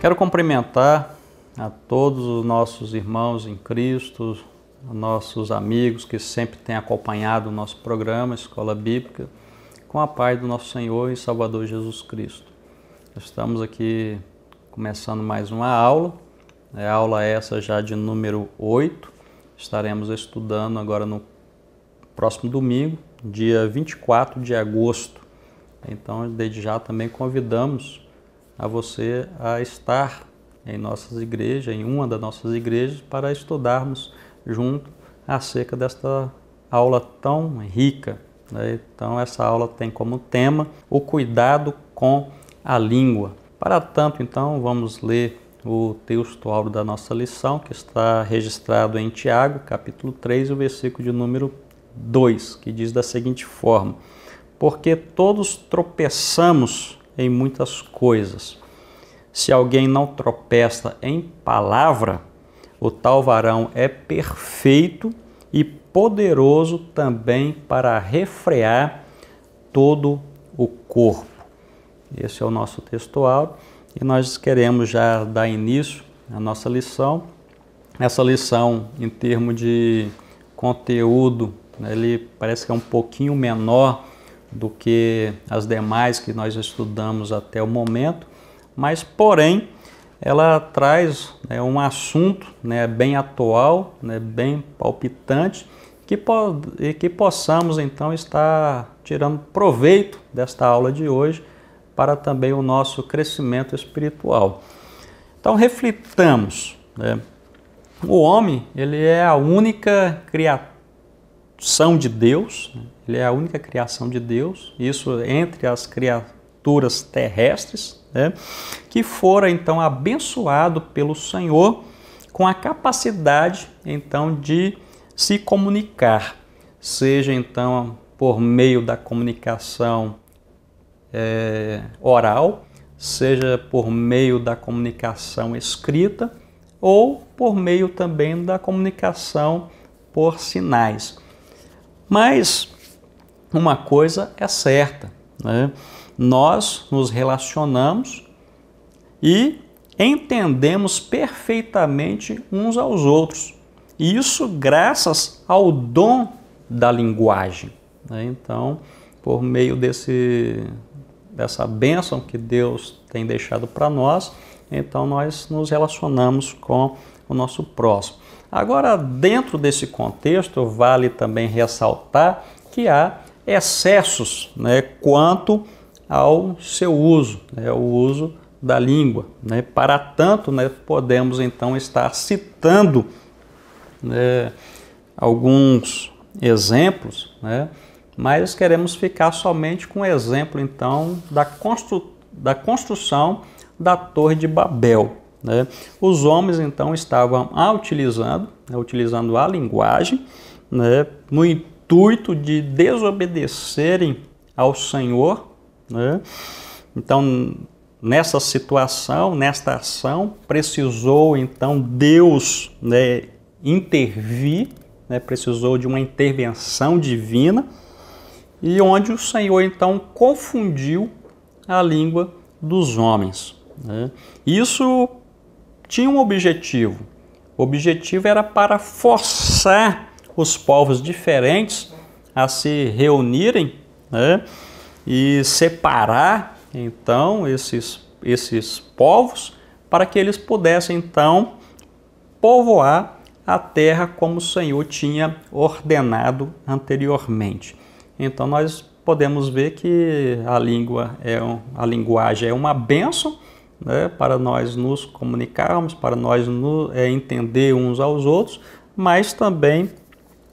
Quero cumprimentar a todos os nossos irmãos em Cristo, nossos amigos que sempre têm acompanhado o nosso programa Escola Bíblica, com a paz do nosso Senhor e Salvador Jesus Cristo. Estamos aqui começando mais uma aula, aula essa já de número 8, estaremos estudando agora no próximo domingo, dia 24 de agosto. Então, desde já também convidamos a você a estar em nossas igrejas, em uma das nossas igrejas, para estudarmos junto acerca desta aula tão rica, né? Então, essa aula tem como tema o cuidado com a língua. Para tanto, então, vamos ler o texto áureo da nossa lição, que está registrado em Tiago, capítulo 3, o versículo de número 2, que diz da seguinte forma: porque todos tropeçamos em muitas coisas. Se alguém não tropeça em palavra, o tal varão é perfeito e poderoso também para refrear todo o corpo. Esse é o nosso texto áureo e nós queremos já dar início à nossa lição. Essa lição, em termos de conteúdo, ele parece que é um pouquinho menor do que as demais que nós estudamos até o momento, mas porém ela traz um assunto bem atual, bem palpitante, que possamos então estar tirando proveito desta aula de hoje para também o nosso crescimento espiritual. Então reflitamos, o homem ele é a única criação de Deus, ele é a única criação de Deus, isso entre as criaturas terrestres, que fora então abençoado pelo Senhor com a capacidade então de se comunicar, seja então por meio da comunicação oral, seja por meio da comunicação escrita ou por meio também da comunicação por sinais. Mas uma coisa é certa, nós nos relacionamos e entendemos perfeitamente uns aos outros. E isso graças ao dom da linguagem. Então, por meio dessa bênção que Deus tem deixado para nós, então nós nos relacionamos com o nosso próximo. Agora, dentro desse contexto, vale também ressaltar que há excessos quanto ao seu uso, o uso da língua. Para tanto, podemos então estar citando alguns exemplos, mas queremos ficar somente com o exemplo então da construção da Torre de Babel. Os homens então estavam utilizando a linguagem no intuito de desobedecerem ao Senhor. Então, nessa situação, nesta ação, precisou então Deus intervir, precisou de uma intervenção divina, e onde o Senhor então confundiu a língua dos homens. Isso tinha um objetivo. O objetivo era para forçar os povos diferentes a se reunirem, e separar então esses povos para que eles pudessem então povoar a terra como o Senhor tinha ordenado anteriormente. Então nós podemos ver que a linguagem é uma bênção, para nós nos comunicarmos, para nós entender uns aos outros, mas também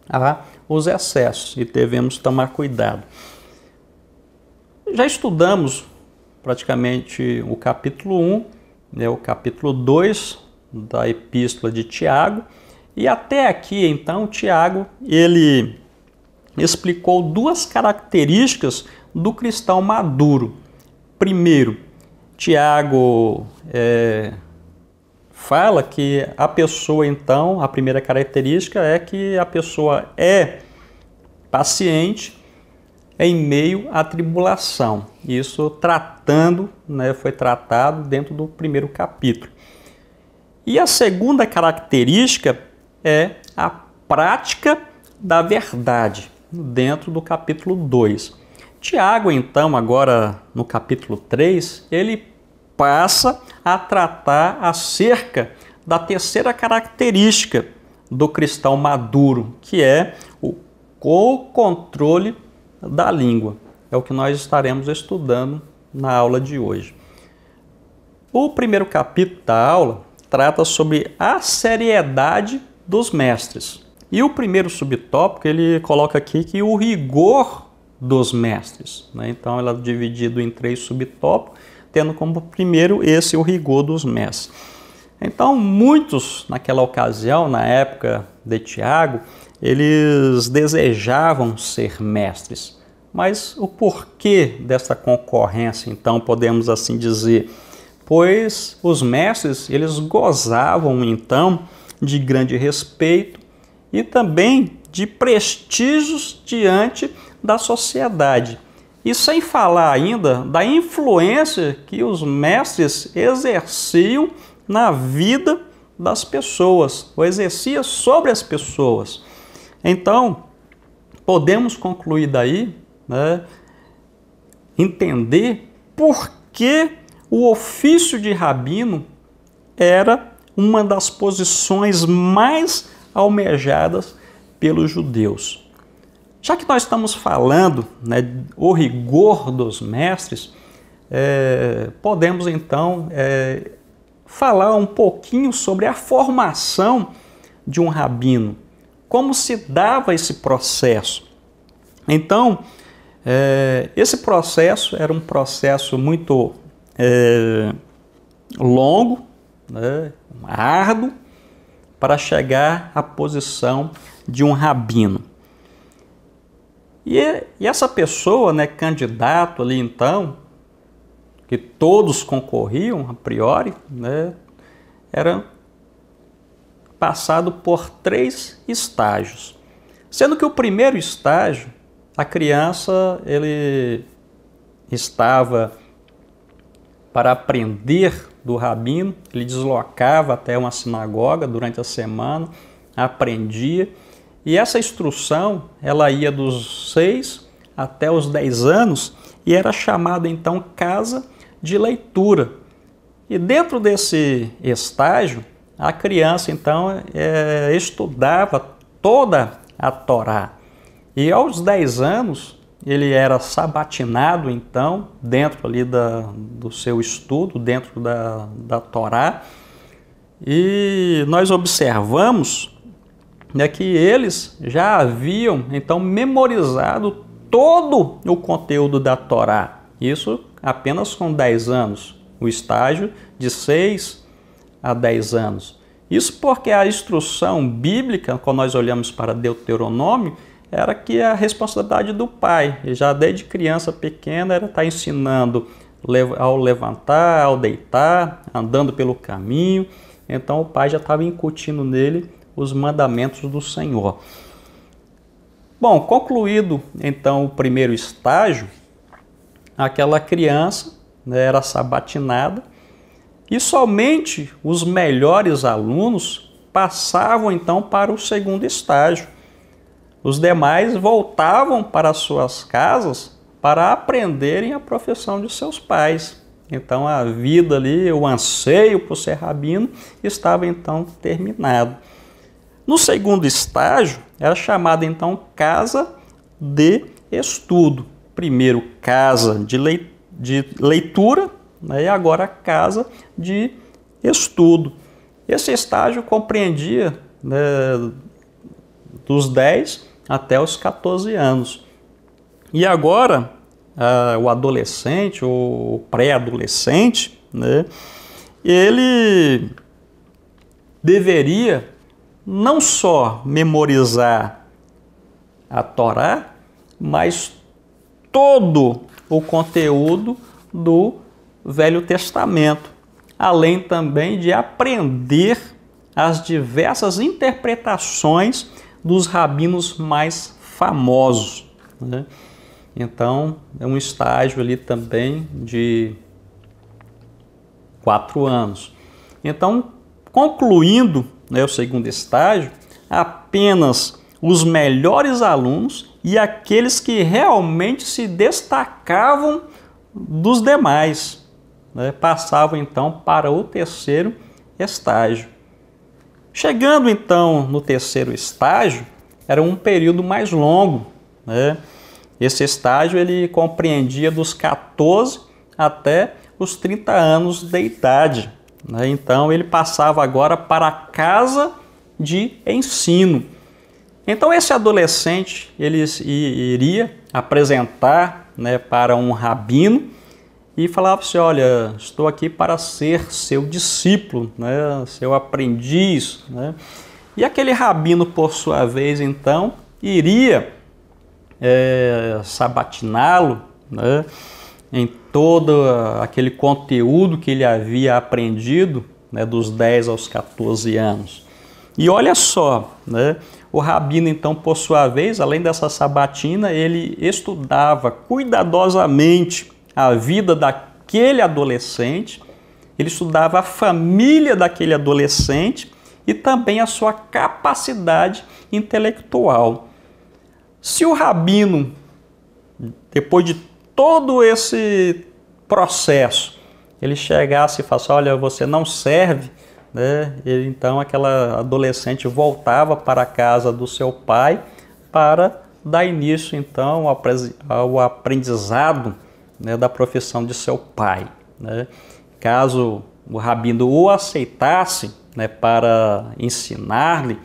há os excessos e devemos tomar cuidado. Já estudamos praticamente o capítulo 1, o capítulo 2 da Epístola de Tiago, e até aqui então Tiago ele explicou duas características do cristão maduro. Primeiro, Tiago fala que a pessoa então, a primeira característica é que a pessoa é paciente, em meio à tribulação. Isso foi tratado dentro do primeiro capítulo. E a segunda característica é a prática da verdade, dentro do capítulo 2. Tiago, então, agora no capítulo 3, ele passa a tratar acerca da terceira característica do cristão maduro, que é o controle da língua. É o que nós estaremos estudando na aula de hoje. O primeiro capítulo da aula trata sobre a seriedade dos mestres. E o primeiro subtópico, ele coloca aqui que o rigor dos mestres, né? Então, ela é dividido em 3 subtópicos, tendo como primeiro o rigor dos mestres. Então, muitos naquela ocasião, na época de Tiago, eles desejavam ser mestres. Mas o porquê dessa concorrência, então, podemos assim dizer? Pois os mestres, eles gozavam, então, de grande respeito e também de prestígios diante da sociedade. E sem falar ainda da influência que os mestres exerciam na vida das pessoas, ou exercia sobre as pessoas. Então, podemos concluir daí, né, entender por que o ofício de rabino era uma das posições mais almejadas pelos judeus. Já que nós estamos falando, né, o rigor dos mestres, podemos então falar um pouquinho sobre a formação de um rabino, como se dava esse processo. Então, esse processo era um processo muito longo, né, árduo, para chegar à posição de um rabino. E essa pessoa, né, candidato ali então, que todos concorriam a priori, né, era passado por 3 estágios. Sendo que o primeiro estágio, a criança ele estava para aprender do rabino, ele deslocava até uma sinagoga durante a semana, aprendia, e essa instrução ela ia dos 6 até os 10 anos e era chamada então casa de leitura. E dentro desse estágio, a criança então estudava toda a Torá. E aos 10 anos, ele era sabatinado então, dentro ali do seu estudo, dentro da Torá. E nós observamos, né, que eles já haviam então memorizado todo o conteúdo da Torá. Isso apenas com 10 anos, o estágio de 6 a 10 anos. Isso porque a instrução bíblica, quando nós olhamos para Deuteronômio, era que a responsabilidade do pai, e já desde criança pequena, era estar ensinando ao levantar, ao deitar, andando pelo caminho. Então o pai já estava incutindo nele os mandamentos do Senhor. Bom, concluído então o primeiro estágio, aquela criança, né, era sabatinada e somente os melhores alunos passavam então para o segundo estágio. Os demais voltavam para suas casas para aprenderem a profissão de seus pais. Então a vida ali, o anseio por ser rabino estava então terminado. No segundo estágio, era chamada então casa de estudo. Primeiro casa de leitura, né, e agora casa de estudo. Esse estágio compreendia, né, dos 10 até os 14 anos. E agora, o adolescente, o pré-adolescente, né, ele deveria não só memorizar a Torá, mas todo o conteúdo do Velho Testamento, além também de aprender as diversas interpretações dos rabinos mais famosos, né? Então, é um estágio ali também de 4 anos. Então, concluindo, né, o segundo estágio, apenas os melhores alunos e aqueles que realmente se destacavam dos demais, né, passavam então para o terceiro estágio. Chegando então no terceiro estágio, era um período mais longo, né? Esse estágio ele compreendia dos 14 até os 30 anos de idade, né? Então ele passava agora para a casa de ensino. Então esse adolescente ele iria apresentar, né, para um rabino e falava assim: olha, estou aqui para ser seu discípulo, né, seu aprendiz, né? E aquele rabino, por sua vez, então, iria sabatiná-lo, né, em todo aquele conteúdo que ele havia aprendido, né, dos 10 aos 14 anos. E olha só, né, o rabino, então, por sua vez, além dessa sabatina, ele estudava cuidadosamente a vida daquele adolescente, ele estudava a família daquele adolescente e também a sua capacidade intelectual. Se o rabino, depois de todo esse processo, ele chegasse e falasse: olha, você não serve, né? Então aquela adolescente voltava para a casa do seu pai para dar início então ao aprendizado, né, da profissão de seu pai, né? Caso o rabino o aceitasse, né, para ensinar-lhe,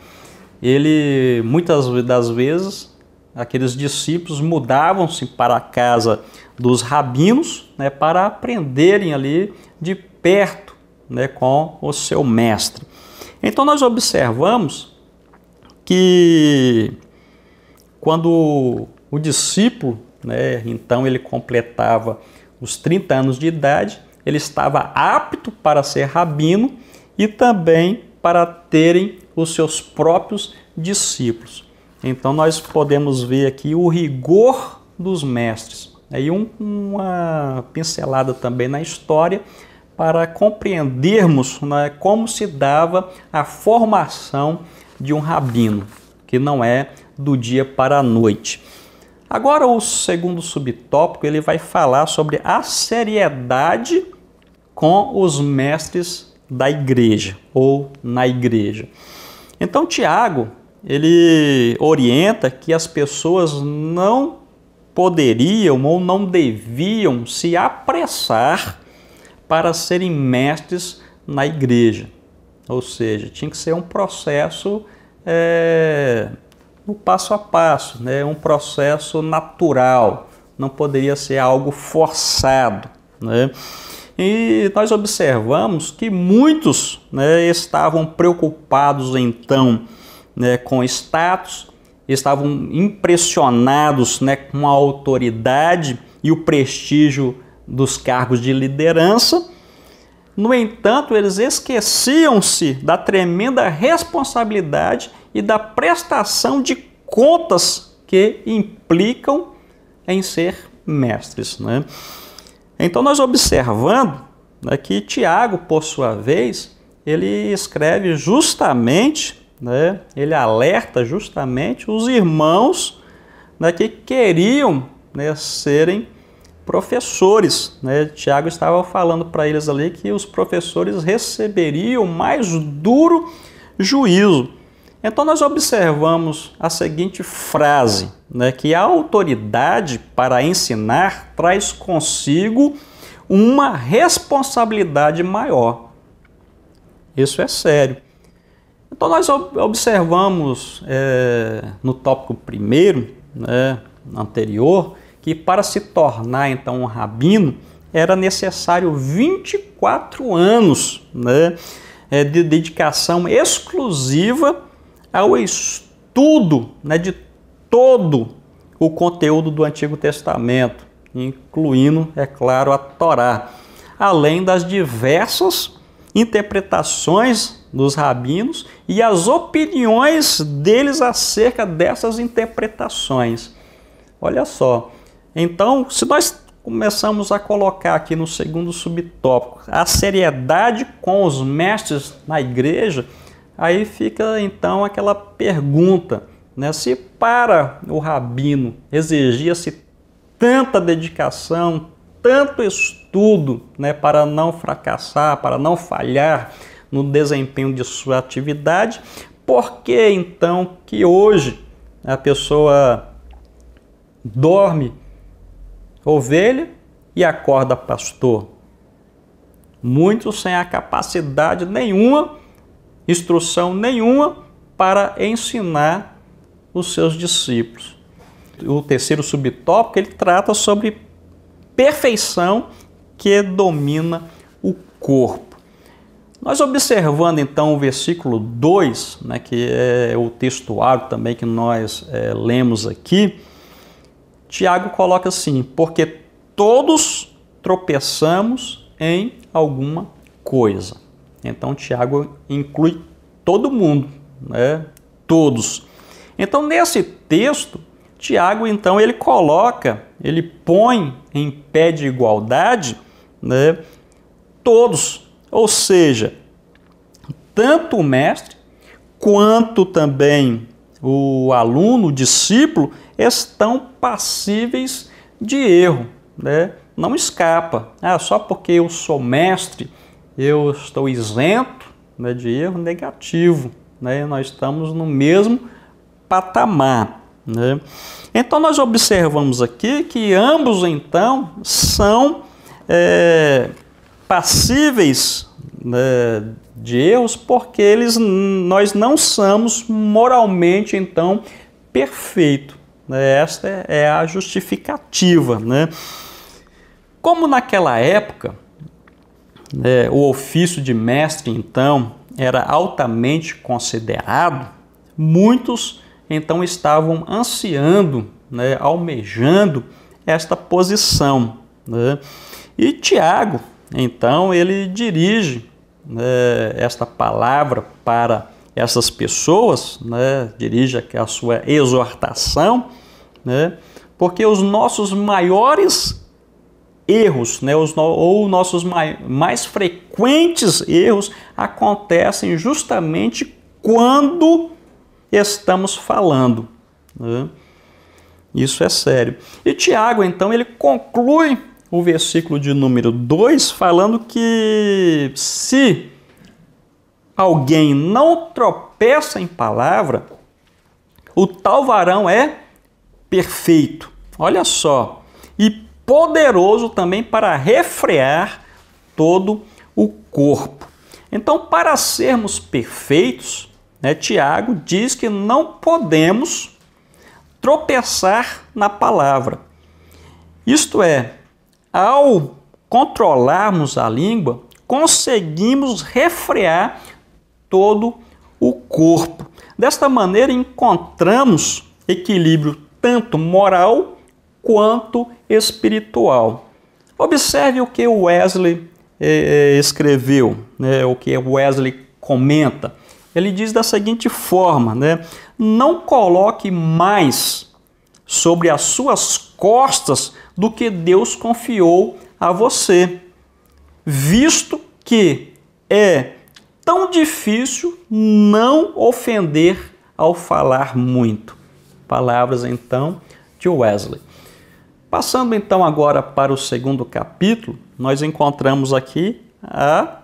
ele muitas das vezes aqueles discípulos mudavam-se para a casa dos rabinos, né, para aprenderem ali de perto, né, com o seu mestre. Então nós observamos que quando o discípulo, né, então ele completava os 30 anos de idade, ele estava apto para ser rabino e também para terem os seus próprios discípulos. Então nós podemos ver aqui o rigor dos mestres. Aí uma pincelada também na história para compreendermos, né, como se dava a formação de um rabino, que não é do dia para a noite. Agora o segundo subtópico ele vai falar sobre a seriedade com os mestres da igreja ou na igreja. Então Tiago ele orienta que as pessoas não poderiam ou não deviam se apressar para serem mestres na igreja. Ou seja, tinha que ser um processo no passo a passo, né? Um processo natural, não poderia ser algo forçado, né? E nós observamos que muitos, né, estavam preocupados então, né, com status, estavam impressionados, né, com a autoridade e o prestígio dos cargos de liderança. No entanto, eles esqueciam-se da tremenda responsabilidade e da prestação de contas que implicam em ser mestres, né? Então nós observando, né, que Tiago, por sua vez, ele escreve justamente, né, ele alerta justamente os irmãos, né, que queriam, né, serem professores, né? Tiago estava falando para eles ali que os professores receberiam mais duro juízo. Então nós observamos a seguinte frase, né, que a autoridade para ensinar traz consigo uma responsabilidade maior. Isso é sério. Então nós observamos no tópico primeiro, né, anterior, que para se tornar então um rabino era necessário 24 anos, né, de dedicação exclusiva ao estudo, né, de todo o conteúdo do Antigo Testamento, incluindo, é claro, a Torá, além das diversas interpretações dos rabinos e as opiniões deles acerca dessas interpretações. Olha só, Então, se nós começamos a colocar aqui no segundo subtópico a seriedade com os mestres na igreja, aí fica então aquela pergunta, né? Se para o rabino exigia-se tanta dedicação, tanto estudo, né, para não fracassar, para não falhar no desempenho de sua atividade, por que então que hoje a pessoa dorme ovelha e acorda pastor? Muitos sem a capacidade nenhuma, instrução nenhuma para ensinar os seus discípulos. O terceiro subtópico, ele trata sobre perfeição que domina o corpo. Nós observando então o versículo 2, né, que é o textuário também que nós lemos aqui, Tiago coloca assim: porque todos tropeçamos em alguma coisa. Então Tiago inclui todo mundo, né? Todos. Então nesse texto, Tiago então ele põe em pé de igualdade, né, todos, ou seja, tanto o mestre quanto também o aluno, o discípulo, estão passíveis de erro, né? Não escapa. Só porque eu sou mestre, eu estou isento, né, de erro negativo, né? Nós estamos no mesmo patamar, né? Então nós observamos aqui que ambos então são passíveis, né, de erros, porque nós não somos moralmente então perfeitos, né? Esta é a justificativa, né? Como naquela época, o ofício de mestre então era altamente considerado, muitos então estavam ansiando, né, almejando esta posição, né? E Tiago, então, ele dirige, né, esta palavra para essas pessoas, né, dirige a sua exortação, né, porque os nossos maiores erros, né, ou nossos mais frequentes erros acontecem justamente quando estamos falando, né? Isso é sério. E Tiago, então, ele conclui o versículo de número 2 falando que se alguém não tropeça em palavra, o tal varão é perfeito. Olha só. E poderoso também para refrear todo o corpo. Então, para sermos perfeitos, né, Tiago diz que não podemos tropeçar na palavra. Isto é, ao controlarmos a língua, conseguimos refrear todo o corpo. Desta maneira, encontramos equilíbrio tanto moral quanto espiritual. Observe o que Wesley escreveu, né, o que Wesley comenta. Ele diz da seguinte forma, né? Não coloque mais sobre as suas costas do que Deus confiou a você, visto que é tão difícil não ofender ao falar muito. Palavras, então, de Wesley. Passando, então, agora para o segundo capítulo, nós encontramos aqui a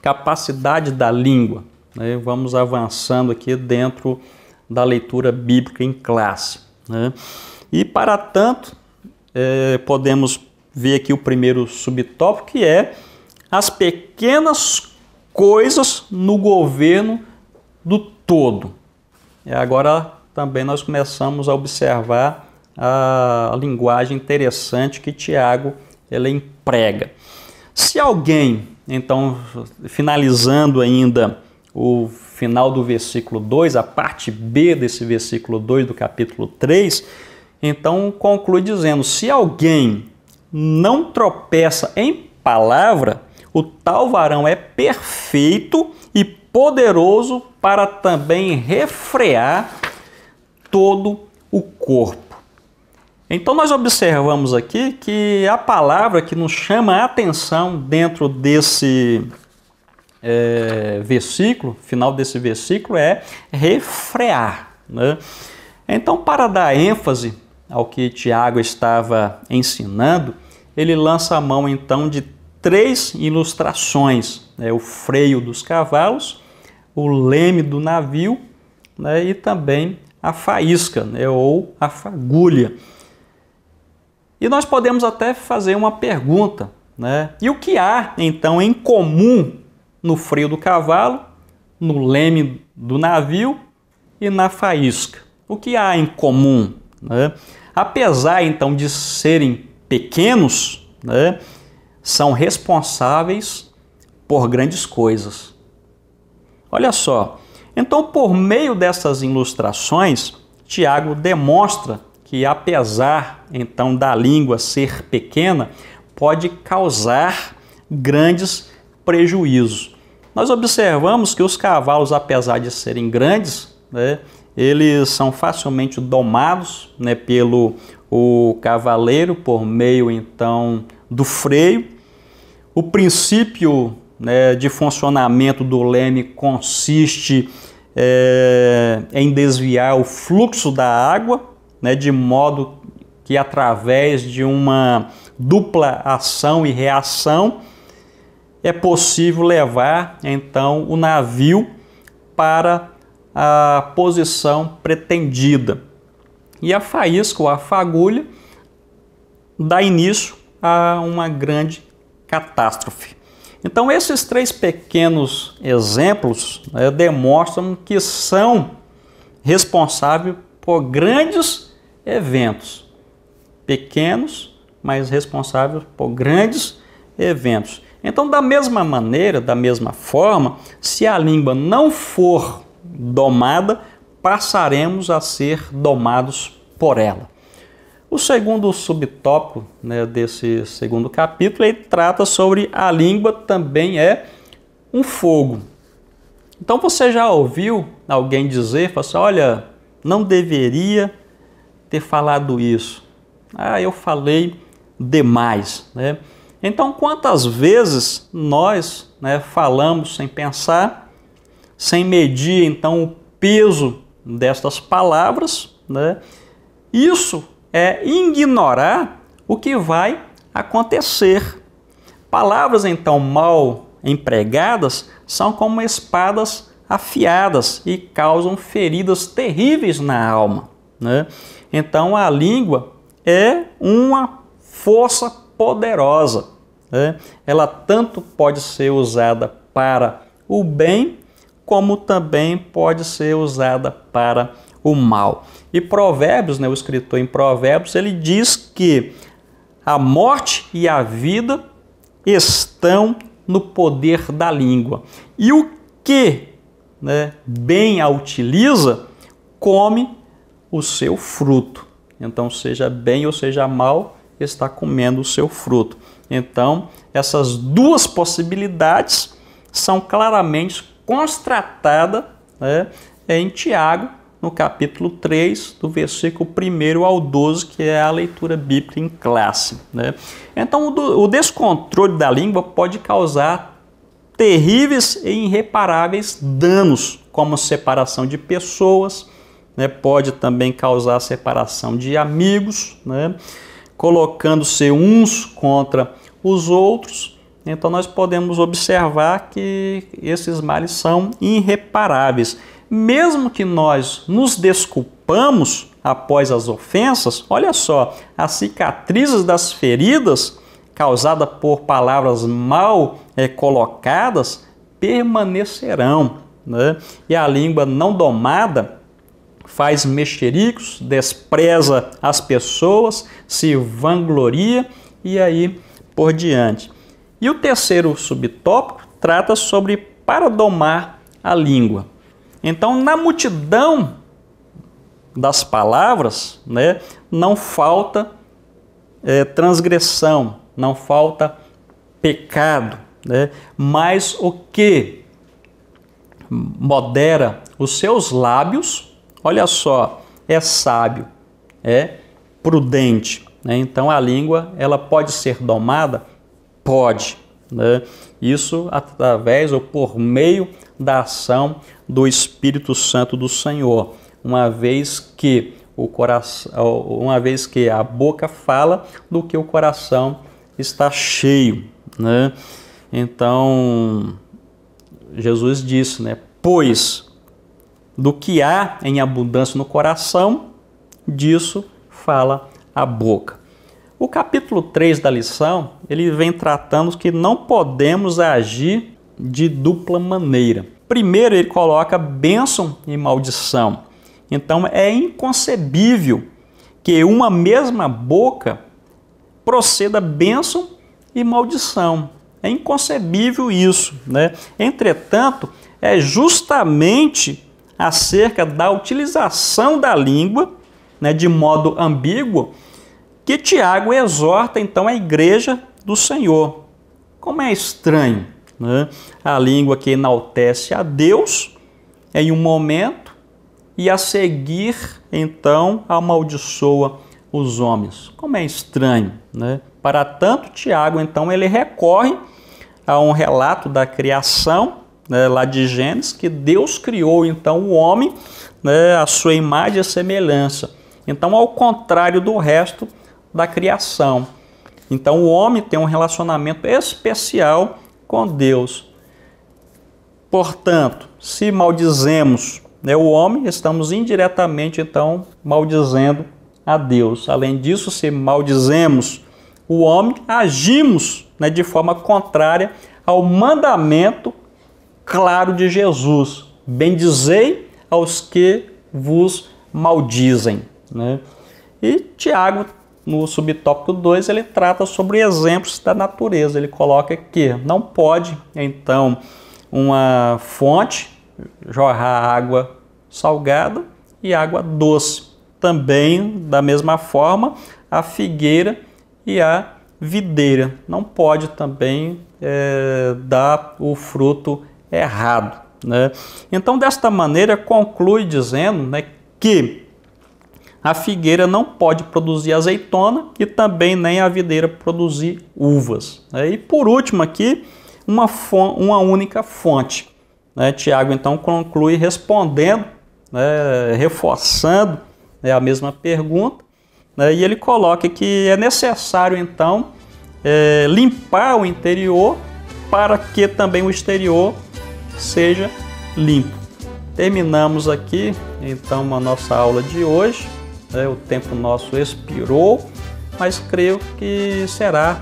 capacidade da língua. Né? Vamos avançando aqui dentro da leitura bíblica em classe, né? E, para tanto, podemos ver aqui o primeiro subtópico, que é as pequenas coisas no governo do todo. E agora também nós começamos a observar a linguagem interessante que Tiago ele emprega. Se alguém, então, finalizando ainda o final do versículo 2, a parte B desse versículo 2 do capítulo 3, então conclui dizendo: se alguém não tropeça em palavra, o tal varão é perfeito e poderoso para também refrear todo o corpo. Então nós observamos aqui que a palavra que nos chama a atenção dentro desse versículo, final desse versículo, é refrear, né? Então, para dar ênfase ao que Tiago estava ensinando, ele lança a mão então de 3 ilustrações, né? O freio dos cavalos, o leme do navio, né? E também a faísca, né? Ou a fagulha. E nós podemos até fazer uma pergunta, né? E o que há então em comum no freio do cavalo, no leme do navio e na faísca? O que há em comum, né? Apesar então de serem pequenos, né, são responsáveis por grandes coisas. Olha só, então por meio dessas ilustrações, Tiago demonstra que apesar então da língua ser pequena, pode causar grandes prejuízos. Nós observamos que os cavalos, apesar de serem grandes, né, eles são facilmente domados, né, pelo cavaleiro por meio então do freio. O princípio, né, de funcionamento do leme consiste em desviar o fluxo da água, né, de modo que através de uma dupla ação e reação é possível levar então o navio para a posição pretendida. E a faísca ou a fagulha dá início a uma grande catástrofe. Então esses 3 pequenos exemplos, né, demonstram que são responsáveis por grandes eventos. Pequenos, mas responsáveis por grandes eventos. Então, da mesma maneira, da mesma forma, se a língua não for domada, passaremos a ser domados por ela. O segundo subtópico, né, desse segundo capítulo, ele trata sobre a língua também é um fogo. Então você já ouviu alguém dizer, assim, olha, não deveria ter falado isso. Eu falei demais, né? Então, quantas vezes nós, né, falamos sem pensar, sem medir então o peso destas palavras, né? Isso é ignorar o que vai acontecer. Palavras então mal empregadas são como espadas afiadas e causam feridas terríveis na alma, né? Então a língua é uma força poderosa, né? Ela tanto pode ser usada para o bem, como também pode ser usada para o mal. E Provérbios, né, o escritor em Provérbios, ele diz que a morte e a vida estão no poder da língua. E o que, né, bem a utiliza, come o seu fruto. Então, seja bem ou seja mal, está comendo o seu fruto. Então, essas duas possibilidades são claramente constatadas, né, em Tiago, no capítulo 3, do versículo 1 ao 12, que é a leitura bíblica em classe, né? Então, o descontrole da língua pode causar terríveis e irreparáveis danos, como separação de pessoas, né? Pode também causar separação de amigos, né? Colocando-se uns contra os outros. Então, nós podemos observar que esses males são irreparáveis. Mesmo que nós nos desculpamos após as ofensas, olha só, as cicatrizes das feridas causadas por palavras mal colocadas permanecerão, né? E a língua não domada faz mexericos, despreza as pessoas, se vangloria e aí por diante. E o terceiro subtópico trata sobre para domar a língua. Então, na multidão das palavras, né, não falta transgressão, não falta pecado, né? Mas o que modera os seus lábios, olha só, é sábio, é prudente, né? Então a língua, ela pode ser domada? Pode, né? Isso através ou por meio da ação do Espírito Santo do Senhor, uma vez que a boca fala do que o coração está cheio, né? Então Jesus disse, né? Pois do que há em abundância no coração, disso fala a boca. O capítulo 3 da lição, ele vem tratando que não podemos agir de dupla maneira. Primeiro, ele coloca bênção e maldição. Então, é inconcebível que uma mesma boca proceda bênção e maldição. É inconcebível isso, né? Entretanto, é justamente acerca da utilização da língua, né, de modo ambíguo, que Tiago exorta então a igreja do Senhor. Como é estranho, né? A língua que enaltece a Deus em um momento e a seguir então amaldiçoa os homens. Como é estranho, né? Para tanto, Tiago então ele recorre a um relato da criação, né, lá de Gênesis, que Deus criou então o homem, né, a sua imagem e semelhança. Então, ao contrário do resto da criação. Então, o homem tem um relacionamento especial com Deus. Portanto, se maldizemos, né, o homem, estamos indiretamente, então, maldizendo a Deus. Além disso, se maldizemos o homem, agimos, né, de forma contrária ao mandamento claro de Jesus. Bendizei aos que vos maldizem, né? E Tiago, no subtópico 2, ele trata sobre exemplos da natureza. Ele coloca que não pode, então, uma fonte jorrar água salgada e água doce. Também, da mesma forma, a figueira e a videira. Não pode também dar o fruto errado, né? Então, desta maneira, conclui dizendo, né, que a figueira não pode produzir azeitona e também nem a videira produzir uvas, né? E por último aqui, uma única fonte, né? Tiago então conclui respondendo, né, reforçando, né, a mesma pergunta, né? E ele coloca que é necessário então limpar o interior para que também o exterior seja limpo. Terminamos aqui então a nossa aula de hoje. O tempo nosso expirou, mas creio que será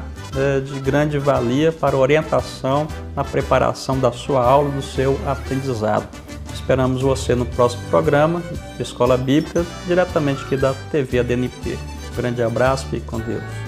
de grande valia para a orientação na preparação da sua aula, do seu aprendizado. Esperamos você no próximo programa Escola Bíblica, diretamente aqui da TV ADNP. Grande abraço, fique com Deus.